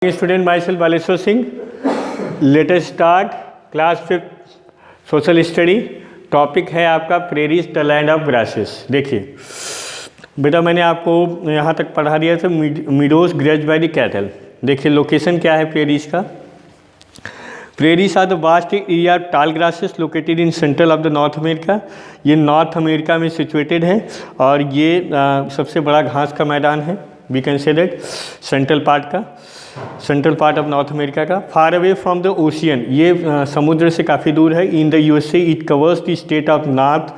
Student myself Baleswar Singh. Let us start class 5 social study. Topic है आपका prairies the land of grasses. देखिए बेटा, मैंने आपको यहाँ तक पढ़ा दिया था meadows graze by the cattle. देखिए लोकेशन क्या है प्रेरीज का। Prairies are the vast area of tall grasses located in central of the North America. ये नॉर्थ अमेरिका में सिचुएटेड है और ये सबसे बड़ा घास का मैदान है। We can say that central part of North America का। Far away from the ocean, ये समुद्र से काफ़ी दूर है। In the USA it covers the state of North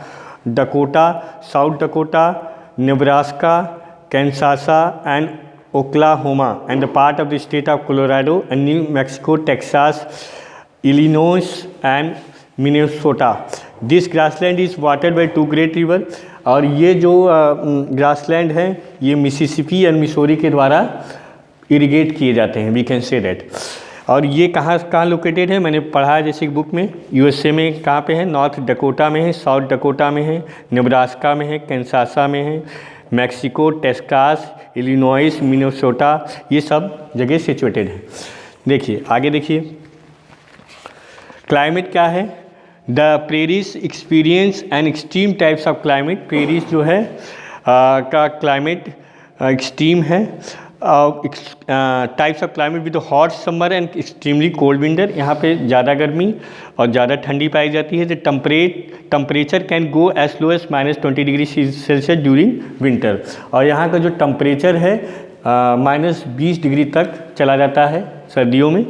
Dakota, South Dakota, Nebraska, Kansas and Oklahoma and the part of the state of Colorado and New Mexico, Texas, Illinois and Minnesota. This grassland is watered by 2 great river. और ये जो grassland है ये Mississippi and Missouri के द्वारा irrigate किए जाते हैं। We can say that. और ये कहाँ लोकेटेड है, मैंने पढ़ा है जैसे बुक में। यूएसए में कहाँ पे है? नॉर्थ डकोटा में है, साउथ डकोटा में है, नेब्रास्का में है, कैंसासा में है, मैक्सिको, टेक्सास, इलिनॉइस, मिनेसोटा, ये सब जगह सिचुएटेड है। देखिए आगे देखिए क्लाइमेट क्या है। The prairies experience and extreme types of climate. Prairies जो है का क्लाइमेट एक्सट्रीम है। Types of climate with hot summer and extremely cold winter. यहाँ पे ज़्यादा गर्मी और ज़्यादा ठंडी पाई जाती है। The temperature can go as low as -20 degree Celsius during winter. और यहाँ का जो टेम्परेचर है -20 डिग्री तक चला जाता है सर्दियों में।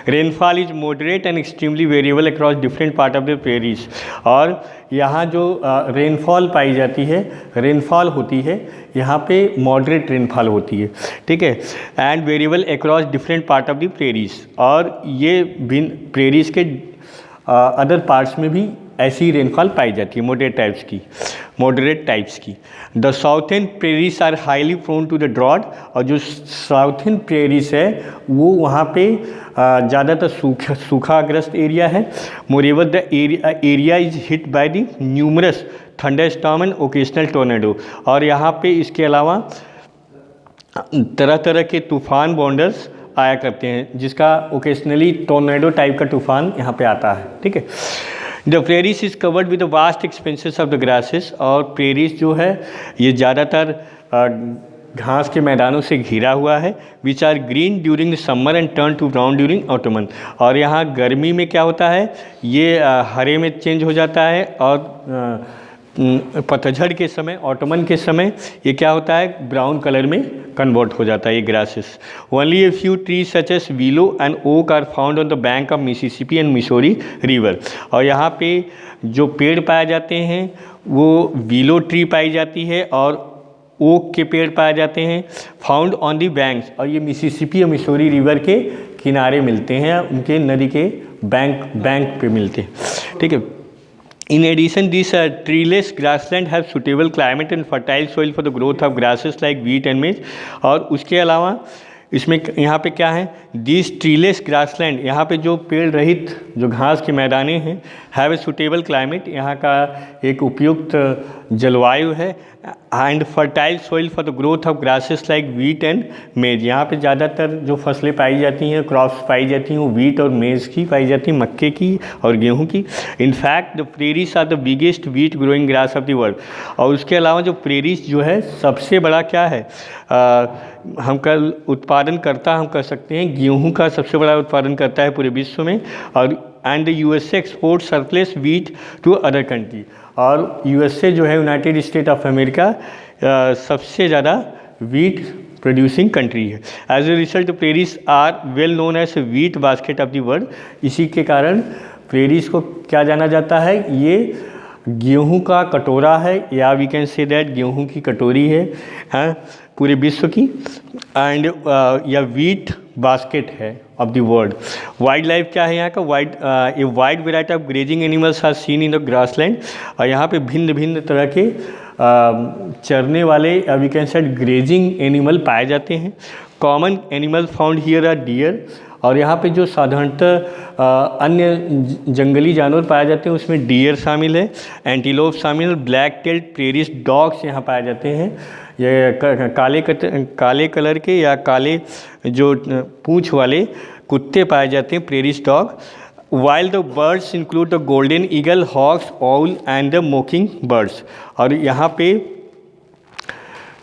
Rainfall is moderate and extremely variable across different part of the prairies. और यहाँ जो रेनफॉल पाई जाती है, रेनफॉल होती है यहाँ पे मॉडरेट रेनफॉल होती है, ठीक है, and variable across different part of the prairies. और ये भिन्न प्रेरीज के अदर पार्ट्स में भी ऐसी रेनफॉल पाई जाती है मॉडरेट टाइप्स की। The southern prairies are highly prone to the drought. और जो साउथर्न प्रेरीज है वो वहाँ पे ज़्यादातर सूखाग्रस्त एरिया है। Moreover the area is hit by the numerous thunderstorm and occasional tornado. और यहाँ पे इसके अलावा तरह तरह के तूफ़ान बॉन्डर्स आया करते हैं, जिसका ओकेजनली टोर्नेडो टाइप का तूफ़ान यहाँ पे आता है, ठीक है। The prairies is covered with the vast expenses of the grasses. और प्रेरीज जो है ये ज़्यादातर घास के मैदानों से घिरा हुआ है। Which are green during the summer and turn to brown during autumn. और यहाँ गर्मी में क्या होता है, ये हरे में चेंज हो जाता है और पतझड़ के समय, ऑटमन के समय ये क्या होता है, ब्राउन कलर में कन्वर्ट हो जाता है ये grasses. Only a few trees such as willow and oak are found on the bank of Mississippi and Missouri river. और यहाँ पे जो पेड़ पाए जाते हैं वो विलो ट्री पाई जाती है और ओक के पेड़ पाए जाते हैं, फाउंड ऑन दी बैंक्स। और ये मिसिसिपी और मिसोरी रिवर के किनारे मिलते हैं, उनके नदी के बैंक पे मिलते हैं, ठीक है। In addition, these treeless grassland have suitable climate and fertile soil for the growth of grasses like wheat and maize। और उसके अलावा इसमें यहाँ पे क्या है, दिस ट्रीलेस ग्रासलैंड, यहाँ पे जो पेड़ रहित जो घास के मैदाने हैं, हैव ए सुटेबल क्लाइमेट, यहाँ का एक उपयुक्त जलवायु है। And fertile soil for the growth of grasses like wheat and मेज। यहाँ पे ज़्यादातर जो फसलें पाई जाती हैं, क्रॉप्स पाई जाती हैं, वो वीट और मेज की पाई जाती हैं, मक्के की और गेहूँ की। In fact the prairies are the biggest wheat growing grass of the world. और उसके अलावा जो प्रेरीज जो है सबसे बड़ा क्या है, हम कल उत्पादन करता हम कर सकते हैं, गेहूं का सबसे बड़ा उत्पादन करता है पूरे विश्व में। और and the USA export surplus wheat to other country. और यूएसए जो है, यूनाइटेड स्टेट ऑफ अमेरिका, सबसे ज़्यादा वीट प्रोड्यूसिंग कंट्री है। As a result prairies are well known as wheat basket of the world. इसी के कारण प्रेरीज को क्या जाना जाता है, ये गेहूं का कटोरा है, या वी कैन से दैट गेहूं की कटोरी है पूरे विश्व की। एंड या वीट बास्केट है of the world. Wildlife क्या है यहाँ का, a wide variety of grazing animals are seen in the grassland. और यहाँ पे भिन्न भिन्न तरह के चरने वाले we can say grazing animal पाए जाते हैं। Common animal found here are deer, और यहाँ पे जो साधारणतः अन्य जंगली जानवर पाए जाते हैं उसमें डियर शामिल है, एंटीलोप शामिल है, ब्लैक टेल्ड प्रेरिस डॉग्स यहाँ पाए जाते हैं। ये काले कलर के या काले जो पूँछ वाले कुत्ते पाए जाते हैं, prairies dog. While the birds include the golden eagle, hawks, owl and the mocking birds. और यहाँ पे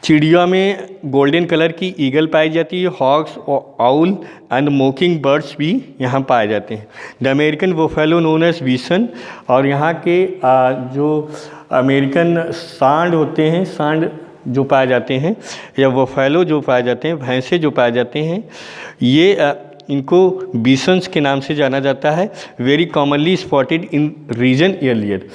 चिड़िया में गोल्डन कलर की ईगल पाई जाती है, hawks, owl and mocking birds भी यहाँ पाए जाते हैं। The American buffalo known as bison, और यहाँ के जो अमेरिकन सांड होते हैं, सांड जो पाए जाते हैं, या बुफेलो जो पाए जाते हैं, भैंसे जो पाए जाते हैं, ये इनको बिसन्स के नाम से जाना जाता है। Very commonly spotted in region earlier,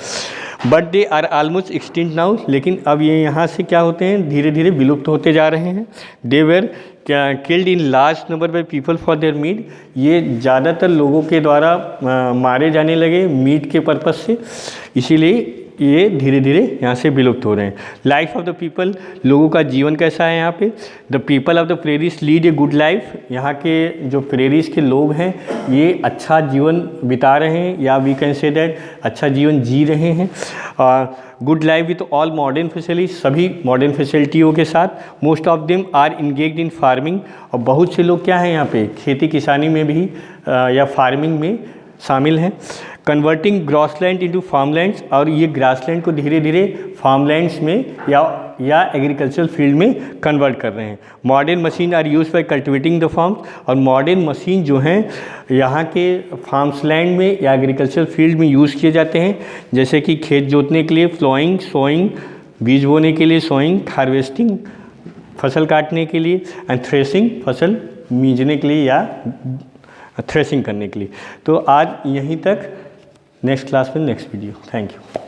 but they are almost extinct now. लेकिन अब ये यहाँ से क्या होते हैं, धीरे धीरे विलुप्त होते जा रहे हैं। They were killed in large number by people for their meet, ये ज़्यादातर लोगों के द्वारा मारे जाने लगे मीट के पर्पज़ से, इसीलिए ये धीरे धीरे यहाँ से विलुप्त हो रहे हैं। लाइफ ऑफ द पीपल, लोगों का जीवन कैसा है यहाँ पे। The people of the प्रेरिस lead a good life, यहाँ के जो प्रेरिस के लोग हैं ये अच्छा जीवन बिता रहे हैं, या वी कैन से दैट अच्छा जीवन जी रहे हैं। Good life with all modern facility, सभी मॉडर्न फैसिलिटियों के साथ। Most of them are engaged in farming, और बहुत से लोग क्या हैं यहाँ पे खेती किसानी में भी या फार्मिंग में शामिल हैं। कन्वर्टिंग ग्रासलैंड इनटू फार्मलैंड्स, और ये ग्रासलैंड को धीरे धीरे फार्मलैंड्स में या एग्रीकल्चरल फील्ड में कन्वर्ट कर रहे हैं। Modern machine are use for cultivating the farms, और मॉडर्न मशीन जो हैं यहाँ के फार्म्स लैंड में या एग्रीकल्चरल फील्ड में यूज़ किए जाते हैं, जैसे कि खेत जोतने के लिए फ्लोइंग, सोइंग, बीज बोने के लिए सोइंग, हार्वेस्टिंग फसल काटने के लिए, एंड थ्रेसिंग फसल मींजने के लिए या थ्रेसिंग करने के लिए। तो आज यहीं तक, नेक्स्ट क्लास में नेक्स्ट वीडियो। Thank you.